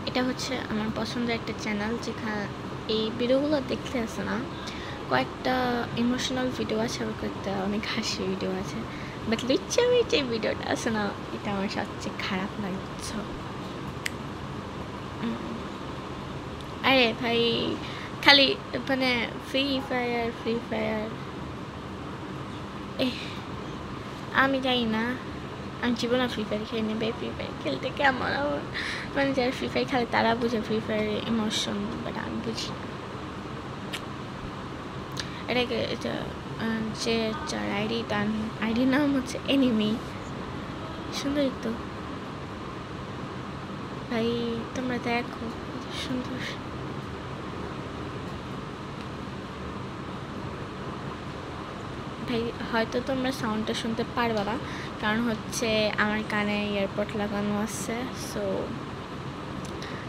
এটা হচ্ছে আমার পছন্দের একটা চ্যানেল, যেখানে এই ভিডিওগুলো দেখতে আসে না, কয়েকটা ইমোশনাল ভিডিও আছে আর কয়েকটা অনেক হাসি ভিডিও আছে, বাট লিটারালি যে ভিডিওটা আছে না, এটা আমার সবচেয়ে খারাপ লাগে, বুঝছো? আরে ভাই, খালি মানে ফ্রি ফায়ার আমি জানি না, আমি জীবনে ফ্রি ফায়ার খেলে নেবে। ফ্রি ফায়ার খেলতে কেমন আমার, মানে যারা ফ্রি ফায়ার খেলে তারা বুঝে ফ্রি ফায়ারের ইমোশন, বাট আমি বুঝি না। এটাকে যে যার তার আইডির নাম হচ্ছে এনিমি। সুন্দর তো ভাই, তোমরা দেখো সুন্দর। ভাই হয়তো তোমরা সাউন্ডটা শুনতে পারবে না, কারণ হচ্ছে আমার কানে এয়ারপড লাগানো আছে, সো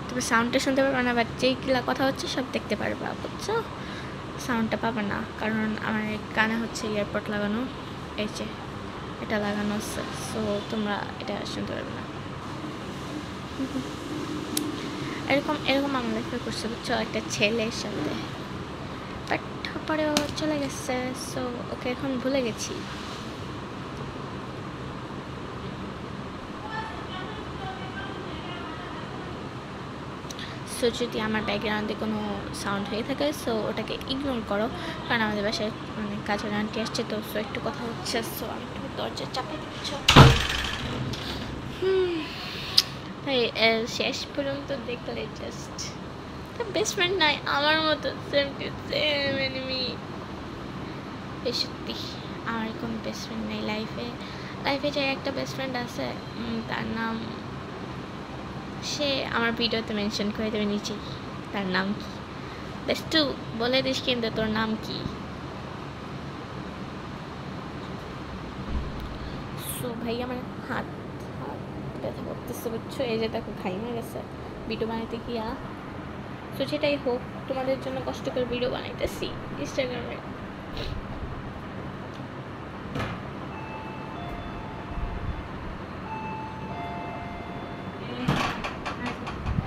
তবে সাউন্ডটা শুনতে পারবে না, বাট যেই কিলা কথা হচ্ছে সব দেখতে পারবে, বুঝছো? সাউন্ডটা পাবে না, কারণ আমার কানে হচ্ছে এয়ারপড লাগানো, এই যে এটা লাগানো আছে, সো তোমরা এটা শুনতে পারবে না। এরকম আমার লাইফে করছে, বুঝছো, একটা ছেলের সাথে, বাট পরেও চলে গেছে, সো ওকে এখন ভুলে গেছি। সো যদি আমার ব্যাকগ্রাউন্ডে কোনো সাউন্ড হয়ে থাকে, সো ওটাকে ইগনোর করো, কারণ আমাদের বাসায় মানে কাজের আন্টি আসছে, তো সো একটু কথা হচ্ছে, সো আমি একটু দরজা চাপে দিচ্ছ। ভাই শেষ পর্যন্ত দেখলে জাস্ট বেস্ট ফ্রেন্ড নাই আমার মতো, সেম টু সেম এনিমি। সত্যি আমার কোনো বেস্ট ফ্রেন্ড নেই লাইফে যে একটা বেস্ট ফ্রেন্ড আছে, তার নাম, সে আমার ভিডিওতে মেনশন করে দেবে নিচেই, তার নাম কি, বেস্টু বলে দিস কিন্তু তোর নাম কি। সো ভাই আমার হাত ব্যথা করতেছে, বুঝছো, এই যে দেখো ঘাইমে গেছে ভিডিও বানাইতে গিয়া। তো সেটাই হোক, তোমাদের জন্য কষ্ট করে ভিডিও বানাইতেছি ইনস্টাগ্রামে।